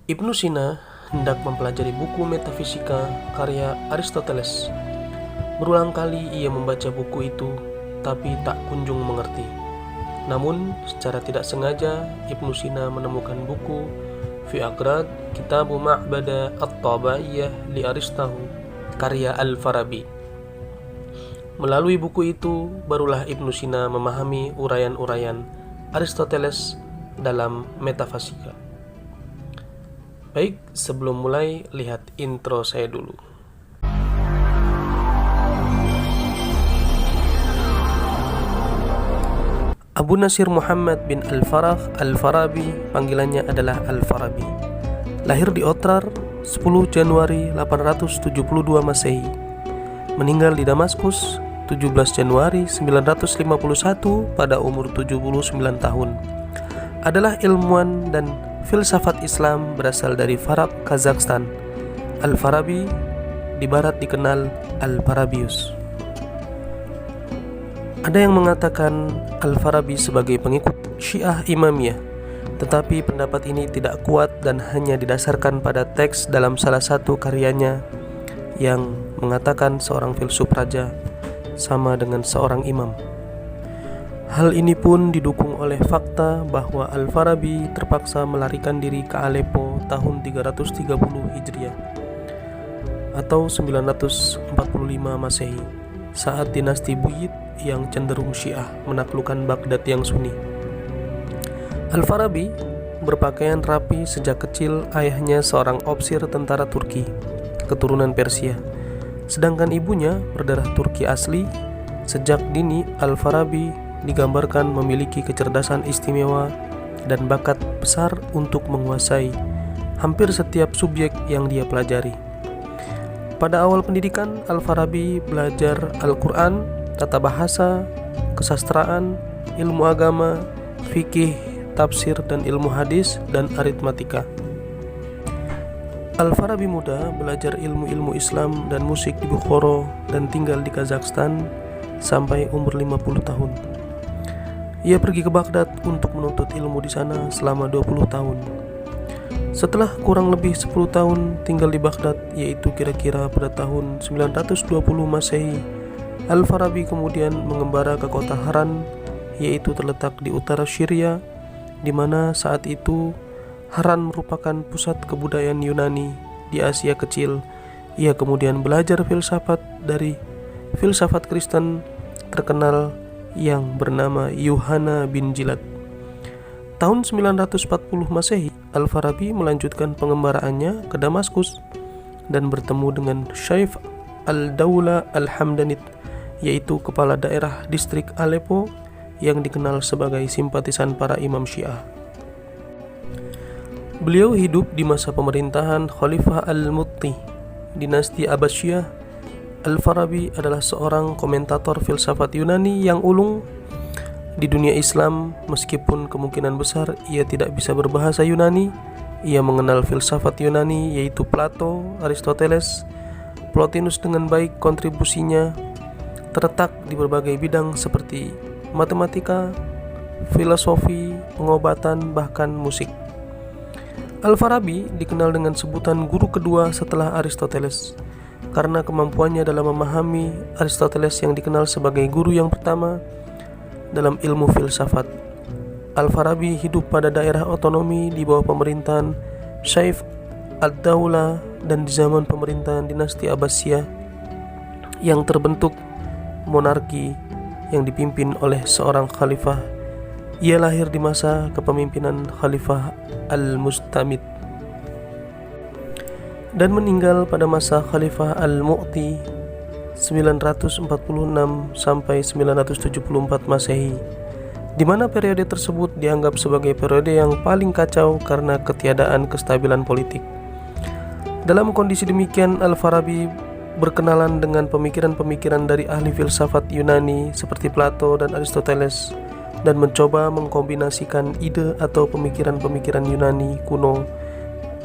Ibnu Sina hendak mempelajari buku Metafisika karya Aristoteles. Berulang kali ia membaca buku itu, tapi tak kunjung mengerti. Namun, secara tidak sengaja, Ibnu Sina menemukan buku Fi Agrad Kitabu Ma'bada At-Tabaiyah li Aristahu karya Al-Farabi. Melalui buku itu, barulah Ibnu Sina memahami uraian-uraian Aristoteles dalam Metafisika. Baik, sebelum mulai, lihat intro saya dulu. Abu Nasir Muhammad bin Al-Farah Al-Farabi, panggilannya adalah Al-Farabi. Lahir di Otrar 10 Januari 872 Masehi. Meninggal di Damaskus 17 Januari 951 pada umur 79 tahun. Adalah ilmuwan dan filsafat Islam berasal dari Farab, Kazakhstan. Al-Farabi di barat dikenal Al-Farabius. Ada yang mengatakan Al-Farabi sebagai pengikut Syiah Imamiyah, tetapi pendapat ini tidak kuat dan hanya didasarkan pada teks dalam salah satu karyanya yang mengatakan seorang filsuf raja sama dengan seorang imam. Hal ini pun didukung oleh fakta bahwa Al-Farabi terpaksa melarikan diri ke Aleppo tahun 330 Hijriah atau 945 Masehi saat dinasti Buyid yang cenderung Syiah menaklukkan Baghdad yang Sunni. Al-Farabi berpakaian rapi sejak kecil. Ayahnya seorang ofisir tentara Turki keturunan Persia, sedangkan ibunya berdarah Turki asli. Sejak dini Al-Farabi digambarkan memiliki kecerdasan istimewa dan bakat besar untuk menguasai hampir setiap subjek yang dia pelajari. Pada awal pendidikan, Al-Farabi belajar Al-Quran, tata bahasa, kesastraan, ilmu agama, fikih, tafsir dan ilmu hadis, dan aritmatika. Al-Farabi muda belajar ilmu-ilmu Islam dan musik di Bukhara dan tinggal di Kazakhstan sampai umur 50 tahun. Ia pergi ke Baghdad untuk menuntut ilmu di sana selama 20 tahun. Setelah kurang lebih 10 tahun tinggal di Baghdad, yaitu kira-kira pada tahun 920 Masehi, Al-Farabi kemudian mengembara ke kota Haran, yaitu terletak di utara Syria, di mana saat itu Haran merupakan pusat kebudayaan Yunani di Asia Kecil. Ia kemudian belajar filsafat dari filsafat Kristen terkenal yang bernama Yuhanna bin Jilad. Tahun 940 Masehi, Al-Farabi melanjutkan pengembaraannya ke Damaskus dan bertemu dengan Syaikh Al-Daula Al-Hamdanid, yaitu kepala daerah distrik Aleppo yang dikenal sebagai simpatisan para imam Syiah. Beliau hidup di masa pemerintahan Khalifah Al-Mu'ti, dinasti Abbasiyah. Al-Farabi adalah seorang komentator filsafat Yunani yang ulung di dunia Islam. Meskipun kemungkinan besar ia tidak bisa berbahasa Yunani, ia mengenal filsafat Yunani yaitu Plato, Aristoteles, Plotinus dengan baik. Kontribusinya terletak di berbagai bidang seperti matematika, filosofi, pengobatan, bahkan musik. Al-Farabi dikenal dengan sebutan guru kedua setelah Aristoteles karena kemampuannya dalam memahami Aristoteles yang dikenal sebagai guru yang pertama dalam ilmu filsafat. Al-Farabi hidup pada daerah otonomi di bawah pemerintahan Syaikh Ad-Daula dan di zaman pemerintahan dinasti Abbasiyah yang terbentuk monarki yang dipimpin oleh seorang khalifah. Ia lahir di masa kepemimpinan Khalifah Al-Mustamid dan meninggal pada masa Khalifah Al-Mu'ti 946 sampai 974 Masehi, di mana periode tersebut dianggap sebagai periode yang paling kacau karena ketiadaan kestabilan politik. Dalam kondisi demikian, Al-Farabi berkenalan dengan pemikiran-pemikiran dari ahli filsafat Yunani seperti Plato dan Aristoteles dan mencoba mengkombinasikan ide atau pemikiran-pemikiran Yunani kuno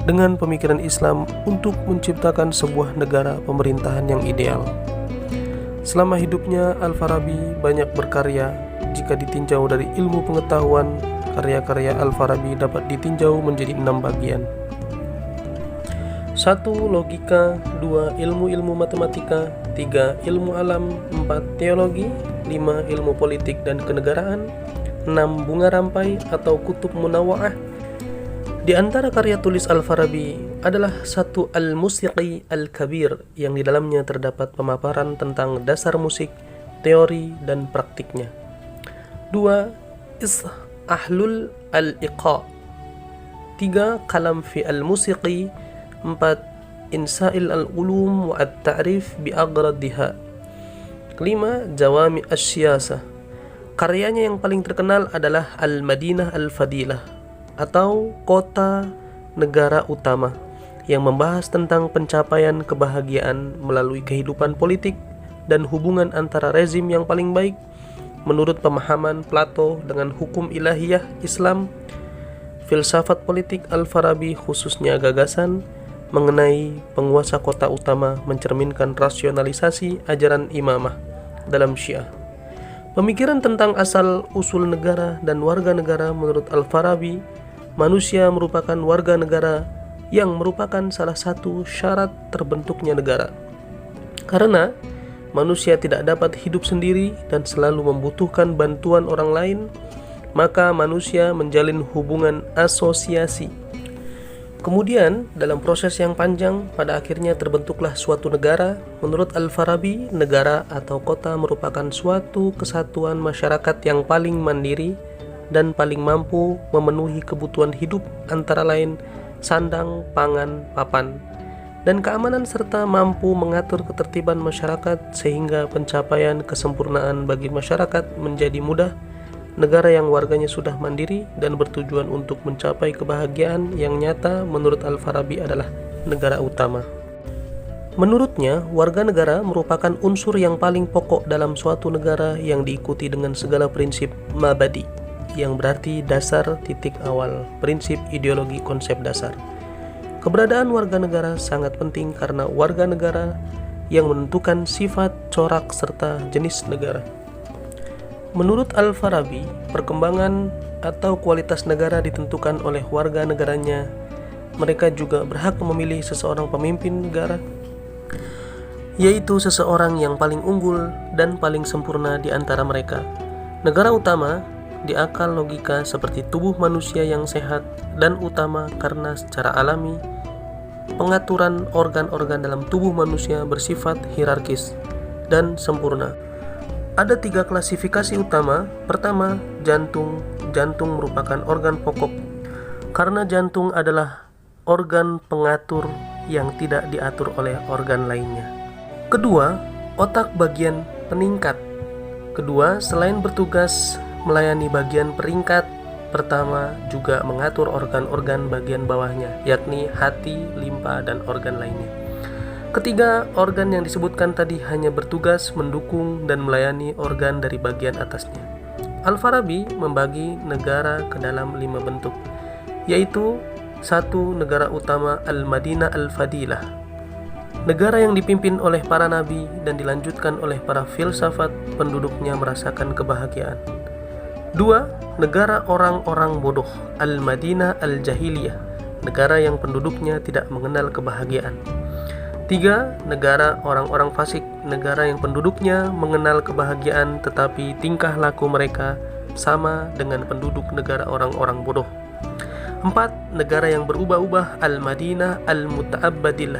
dengan pemikiran Islam untuk menciptakan sebuah negara pemerintahan yang ideal. Selama hidupnya, Al-Farabi banyak berkarya. Jika ditinjau dari ilmu pengetahuan, karya-karya Al-Farabi dapat ditinjau menjadi 6 bagian. 1. Logika, 2. Ilmu-ilmu matematika, 3. Ilmu alam, 4. Teologi, 5. Ilmu politik dan kenegaraan, 6. Bunga rampai atau kutub munawwa'ah. Di antara karya tulis Al-Farabi adalah 1. Al-Musiqi Al-Kabir yang di dalamnya terdapat pemaparan tentang dasar musik, teori dan praktiknya. 2. Ahlul Al-Iqa. 3. Kalam fi Al-Musiqi. 4. Insail Al-Ulum wa At-Ta'rif bi Aghradiha. 5. Jawami Asy-Syiyasah. Karyanya yang paling terkenal adalah Al-Madinah Al-Fadilah atau kota negara utama yang membahas tentang pencapaian kebahagiaan melalui kehidupan politik dan hubungan antara rezim yang paling baik menurut pemahaman Plato dengan hukum ilahiyah Islam. Filsafat politik Al-Farabi khususnya gagasan mengenai penguasa kota utama mencerminkan rasionalisasi ajaran imamah dalam Syiah. Pemikiran tentang asal usul negara dan warga negara menurut Al-Farabi, manusia merupakan warga negara yang merupakan salah satu syarat terbentuknya negara. Karena manusia tidak dapat hidup sendiri dan selalu membutuhkan bantuan orang lain, maka manusia menjalin hubungan asosiasi. Kemudian, dalam proses yang panjang, pada akhirnya terbentuklah suatu negara. Menurut Al-Farabi, negara atau kota merupakan suatu kesatuan masyarakat yang paling mandiri dan paling mampu memenuhi kebutuhan hidup antara lain sandang, pangan, papan, dan keamanan serta mampu mengatur ketertiban masyarakat sehingga pencapaian kesempurnaan bagi masyarakat menjadi mudah. Negara yang warganya sudah mandiri dan bertujuan untuk mencapai kebahagiaan yang nyata menurut Al-Farabi adalah negara utama. Menurutnya, warga negara merupakan unsur yang paling pokok dalam suatu negara yang diikuti dengan segala prinsip mabadi, yang berarti dasar, titik awal, prinsip, ideologi, konsep dasar. Keberadaan warga negara sangat penting karena warga negara yang menentukan sifat, corak, serta jenis negara. Menurut Al-Farabi, perkembangan atau kualitas negara ditentukan oleh warga negaranya. Mereka juga berhak memilih seseorang pemimpin negara, yaitu seseorang yang paling unggul dan paling sempurna di antara mereka. Negara utama di akal logika seperti tubuh manusia yang sehat dan utama karena secara alami pengaturan organ-organ dalam tubuh manusia bersifat hierarkis dan sempurna. Ada 3 klasifikasi utama. Pertama, jantung. Jantung merupakan organ pokok karena jantung adalah organ pengatur yang tidak diatur oleh organ lainnya. Kedua, otak bagian peningkat. Kedua, selain bertugas melayani bagian peringkat pertama, juga mengatur organ-organ bagian bawahnya, yakni hati, limpa, dan organ lainnya. Ketiga, organ yang disebutkan tadi hanya bertugas mendukung dan melayani organ dari bagian atasnya. Al-Farabi membagi negara ke dalam 5 bentuk, yaitu 1. Negara utama Al-Madinah Al-Fadilah, negara yang dipimpin oleh para nabi dan dilanjutkan oleh para filsafat, penduduknya merasakan kebahagiaan. 2. Negara orang-orang bodoh Al-Madinah Al-Jahiliyah, negara yang penduduknya tidak mengenal kebahagiaan. 3. Negara orang-orang fasik, negara yang penduduknya mengenal kebahagiaan tetapi tingkah laku mereka sama dengan penduduk negara orang-orang bodoh. 4. Negara yang berubah-ubah Al-Madinah Al-Muta'abbadilah,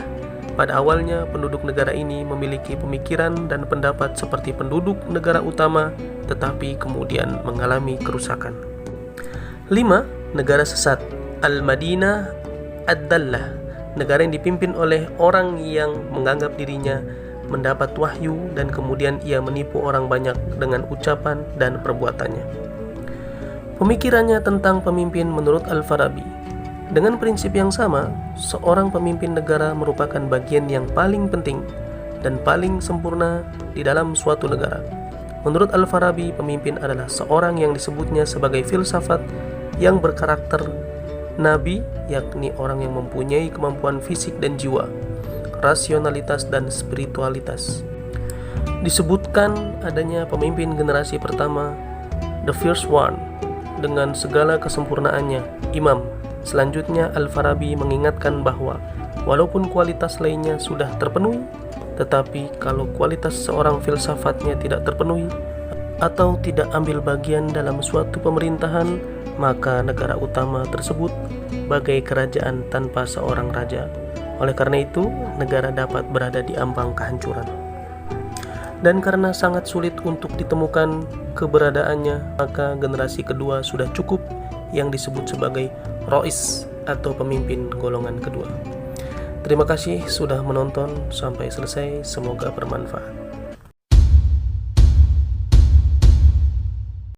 pada awalnya penduduk negara ini memiliki pemikiran dan pendapat seperti penduduk negara utama tetapi kemudian mengalami kerusakan. 5. Negara sesat Al-Madinah Ad-Dallah, negara yang dipimpin oleh orang yang menganggap dirinya mendapat wahyu dan kemudian ia menipu orang banyak dengan ucapan dan perbuatannya. Pemikirannya tentang pemimpin menurut Al-Farabi, dengan prinsip yang sama, seorang pemimpin negara merupakan bagian yang paling penting dan paling sempurna di dalam suatu negara. Menurut Al-Farabi, pemimpin adalah seorang yang disebutnya sebagai filsafat yang berkarakter nabi, yakni orang yang mempunyai kemampuan fisik dan jiwa, rasionalitas dan spiritualitas. Disebutkan adanya pemimpin generasi pertama, the first one, dengan segala kesempurnaannya, imam. Selanjutnya Al-Farabi mengingatkan bahwa Walaupun kualitas lainnya sudah terpenuhi, tetapi kalau kualitas seorang filsafatnya tidak terpenuhi atau tidak ambil bagian dalam suatu pemerintahan, maka negara utama tersebut bagai kerajaan tanpa seorang raja. Oleh karena itu, negara dapat berada di ambang kehancuran. Dan karena sangat sulit untuk ditemukan keberadaannya, maka generasi kedua sudah cukup, yang disebut sebagai Rois atau pemimpin golongan kedua. Terima kasih sudah menonton sampai selesai, semoga bermanfaat.